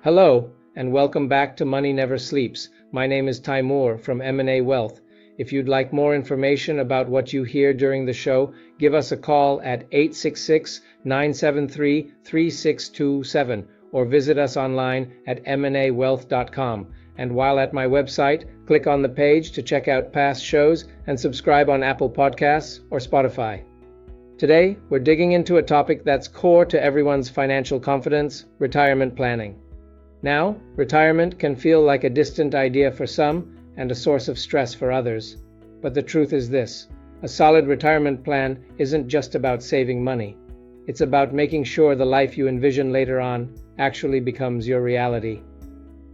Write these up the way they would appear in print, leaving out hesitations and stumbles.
Hello, and welcome back to Money Never Sleeps. My name is Taimur from M&A Wealth. If you'd like more information about what you hear during the show, give us a call at 866-973-3627 or visit us online at mnawealth.com. And while at my website, click on the page to check out past shows and subscribe on Apple Podcasts or Spotify. Today, we're digging into a topic that's core to everyone's financial confidence: retirement planning. Now, retirement can feel like a distant idea for some and a source of stress for others. But the truth is this: a solid retirement plan isn't just about saving money. It's about making sure the life you envision later on actually becomes your reality.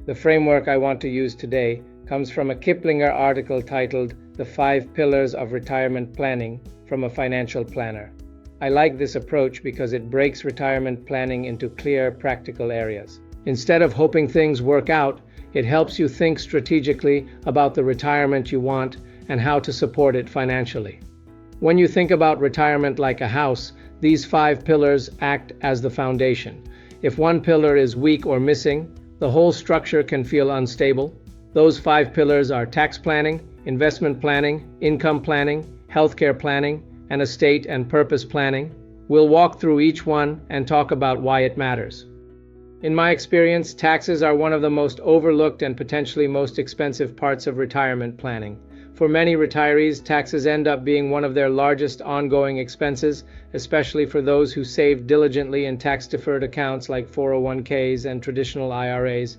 The framework I want to use today comes from a Kiplinger article titled "The 5 Pillars of Retirement Planning" from a financial planner. I like this approach because it breaks retirement planning into clear, practical areas. Instead of hoping things work out, it helps you think strategically about the retirement you want and how to support it financially. When you think about retirement like a house, these 5 pillars act as the foundation. If one pillar is weak or missing, the whole structure can feel unstable. Those 5 pillars are tax planning, investment planning, income planning, healthcare planning, and estate and purpose planning. We'll walk through each one and talk about why it matters. In my experience, taxes are one of the most overlooked and potentially most expensive parts of retirement planning. For many retirees, taxes end up being one of their largest ongoing expenses, especially for those who save diligently in tax-deferred accounts like 401ks and traditional IRAs.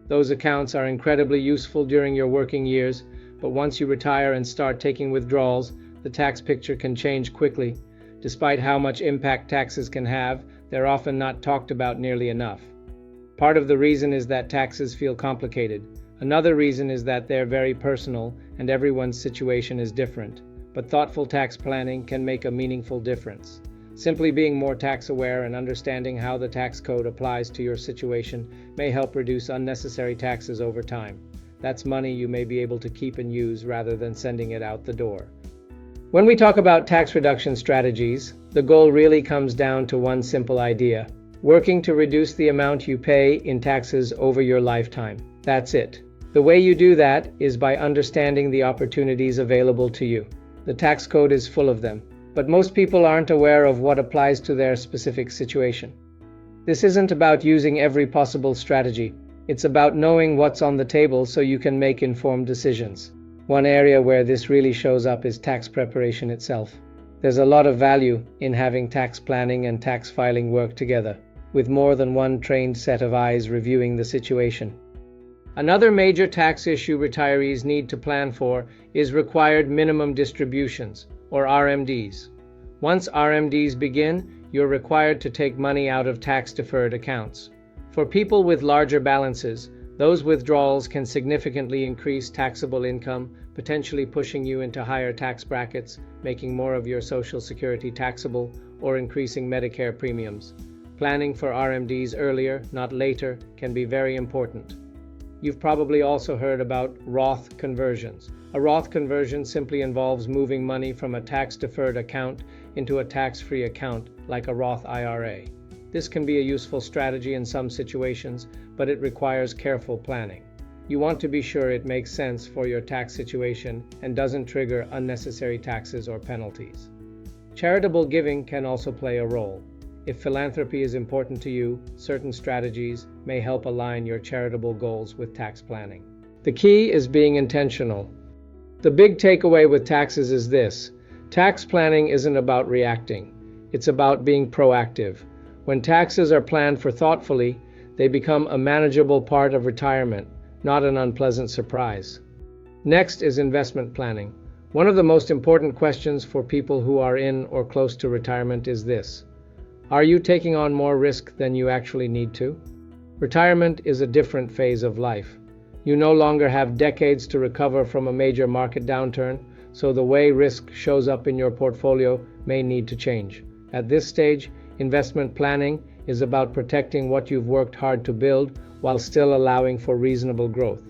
Those accounts are incredibly useful during your working years, but once you retire and start taking withdrawals, the tax picture can change quickly. Despite how much impact taxes can have, they're often not talked about nearly enough. Part of the reason is that taxes feel complicated. Another reason is that they're very personal and everyone's situation is different. But thoughtful tax planning can make a meaningful difference. Simply being more tax aware and understanding how the tax code applies to your situation may help reduce unnecessary taxes over time. That's money you may be able to keep and use rather than sending it out the door. When we talk about tax reduction strategies, the goal really comes down to one simple idea: working to reduce the amount you pay in taxes over your lifetime. That's it. The way you do that is by understanding the opportunities available to you. The tax code is full of them, but most people aren't aware of what applies to their specific situation. This isn't about using every possible strategy. It's about knowing what's on the table so you can make informed decisions. One area where this really shows up is tax preparation itself. There's a lot of value in having tax planning and tax filing work together, with more than one trained set of eyes reviewing the situation. Another major tax issue retirees need to plan for is required minimum distributions, or RMDs. Once RMDs begin, you're required to take money out of tax-deferred accounts. For people with larger balances, those withdrawals can significantly increase taxable income, potentially pushing you into higher tax brackets, making more of your Social Security taxable, or increasing Medicare premiums. Planning for RMDs earlier, not later, can be very important. You've probably also heard about Roth conversions. A Roth conversion simply involves moving money from a tax-deferred account into a tax-free account, like a Roth IRA. This can be a useful strategy in some situations, but it requires careful planning. You want to be sure it makes sense for your tax situation and doesn't trigger unnecessary taxes or penalties. Charitable giving can also play a role. If philanthropy is important to you, certain strategies may help align your charitable goals with tax planning. The key is being intentional. The big takeaway with taxes is this: tax planning isn't about reacting. It's about being proactive. When taxes are planned for thoughtfully, they become a manageable part of retirement, not an unpleasant surprise. Next is investment planning. One of the most important questions for people who are in or close to retirement is this: are you taking on more risk than you actually need to? Retirement is a different phase of life. You no longer have decades to recover from a major market downturn, so the way risk shows up in your portfolio may need to change. At this stage, investment planning is about protecting what you've worked hard to build while still allowing for reasonable growth.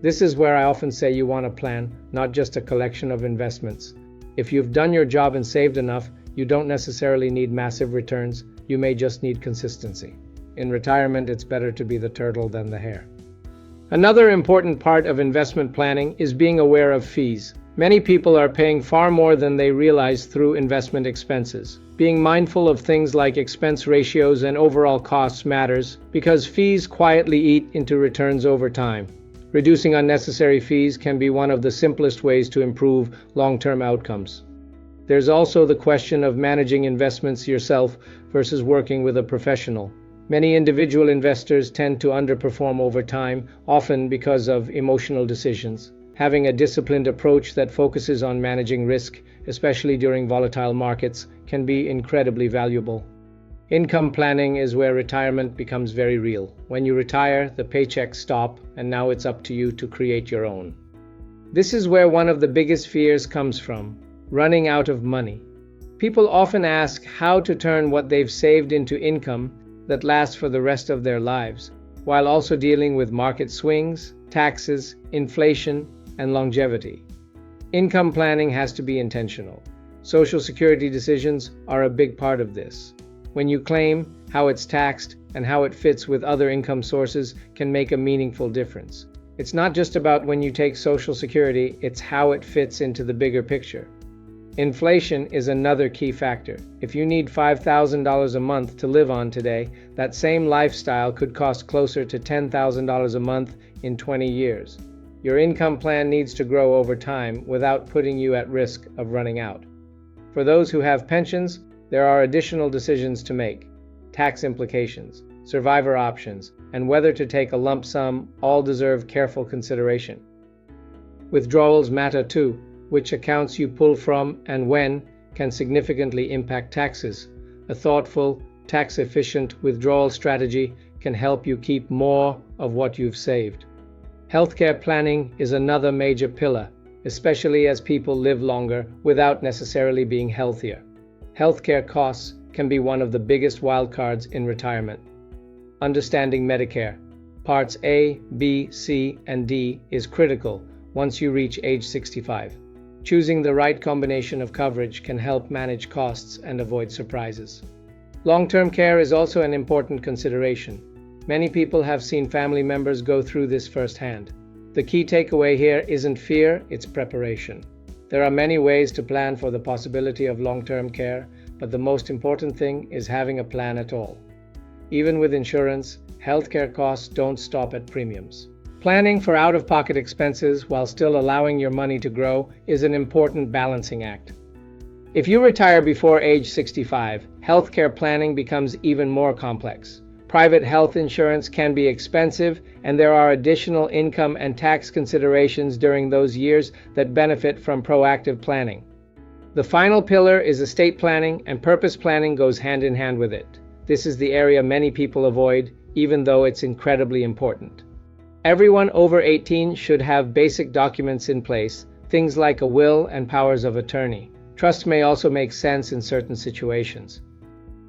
This is where I often say you want a plan, not just a collection of investments. If you've done your job and saved enough, you don't necessarily need massive returns, you may just need consistency. In retirement, it's better to be the turtle than the hare. Another important part of investment planning is being aware of fees. Many people are paying far more than they realize through investment expenses. Being mindful of things like expense ratios and overall costs matters because fees quietly eat into returns over time. Reducing unnecessary fees can be one of the simplest ways to improve long-term outcomes. There's also the question of managing investments yourself versus working with a professional. Many individual investors tend to underperform over time, often because of emotional decisions. Having a disciplined approach that focuses on managing risk, especially during volatile markets, can be incredibly valuable. Income planning is where retirement becomes very real. When you retire, the paychecks stop, and now it's up to you to create your own. This is where one of the biggest fears comes from: running out of money. People often ask how to turn what they've saved into income that lasts for the rest of their lives, while also dealing with market swings, taxes, inflation, and longevity. Income planning has to be intentional. Social Security decisions are a big part of this. When you claim, how it's taxed and how it fits with other income sources can make a meaningful difference. It's not just about when you take Social Security, it's how it fits into the bigger picture. Inflation is another key factor. If you need $5,000 a month to live on today, that same lifestyle could cost closer to $10,000 a month in 20 years. Your income plan needs to grow over time without putting you at risk of running out. For those who have pensions, there are additional decisions to make. Tax implications, survivor options, and whether to take a lump sum all deserve careful consideration. Withdrawals matter too. Which accounts you pull from and when can significantly impact taxes. A thoughtful, tax-efficient withdrawal strategy can help you keep more of what you've saved. Healthcare planning is another major pillar, especially as people live longer without necessarily being healthier. Healthcare costs can be one of the biggest wildcards in retirement. Understanding Medicare, Parts A, B, C, and D is critical once you reach age 65. Choosing the right combination of coverage can help manage costs and avoid surprises. Long-term care is also an important consideration. Many people have seen family members go through this firsthand. The key takeaway here isn't fear, it's preparation. There are many ways to plan for the possibility of long-term care, but the most important thing is having a plan at all. Even with insurance, healthcare costs don't stop at premiums. Planning for out-of-pocket expenses while still allowing your money to grow is an important balancing act. If you retire before age 65, healthcare planning becomes even more complex. Private health insurance can be expensive, and there are additional income and tax considerations during those years that benefit from proactive planning. The final pillar is estate planning, and purpose planning goes hand in hand with it. This is the area many people avoid, even though it's incredibly important. Everyone over 18 should have basic documents in place, things like a will and powers of attorney. Trust may also make sense in certain situations.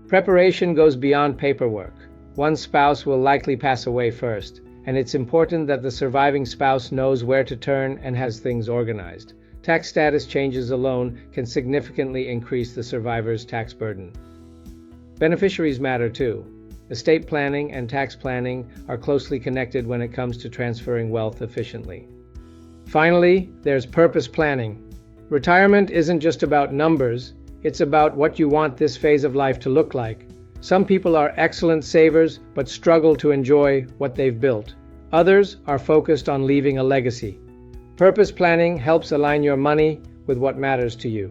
Preparation goes beyond paperwork. One spouse will likely pass away first, and it's important that the surviving spouse knows where to turn and has things organized. Tax status changes alone can significantly increase the survivor's tax burden. Beneficiaries matter too. Estate planning and tax planning are closely connected when it comes to transferring wealth efficiently. Finally, there's purpose planning. Retirement isn't just about numbers, it's about what you want this phase of life to look like. Some people are excellent savers but struggle to enjoy what they've built. Others are focused on leaving a legacy. Purpose planning helps align your money with what matters to you.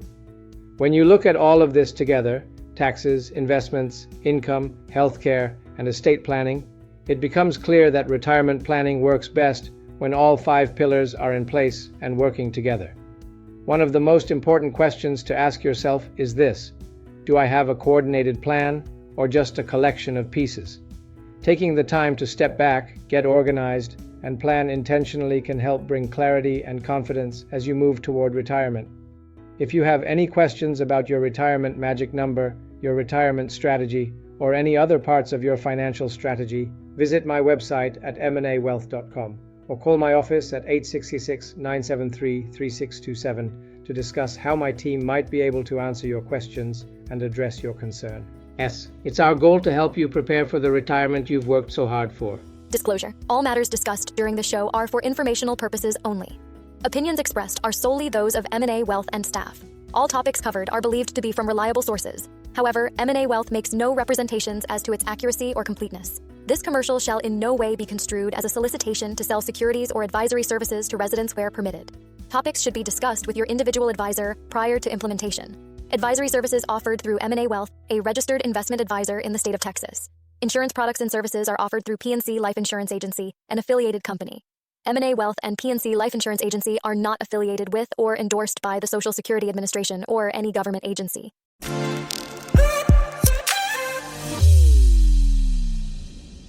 When you look at all of this together, taxes, investments, income, healthcare, and estate planning, it becomes clear that retirement planning works best when all 5 pillars are in place and working together. One of the most important questions to ask yourself is this: do I have a coordinated plan or just a collection of pieces? Taking the time to step back, get organized, and plan intentionally can help bring clarity and confidence as you move toward retirement. If you have any questions about your retirement magic number, your retirement strategy, or any other parts of your financial strategy, visit my website at mnawealth.com or call my office at 866-973-3627 to discuss how my team might be able to answer your questions and address your concern. Yes, it's our goal to help you prepare for the retirement you've worked so hard for. Disclosure: all matters discussed during the show are for informational purposes only. Opinions expressed are solely those of M&A Wealth and staff. All topics covered are believed to be from reliable sources. However, M&A Wealth makes no representations as to its accuracy or completeness. This commercial shall in no way be construed as a solicitation to sell securities or advisory services to residents where permitted. Topics should be discussed with your individual advisor prior to implementation. Advisory services offered through M&A Wealth, a registered investment advisor in the state of Texas. Insurance products and services are offered through PNC Life Insurance Agency, an affiliated company. M&A Wealth and PNC Life Insurance Agency are not affiliated with or endorsed by the Social Security Administration or any government agency.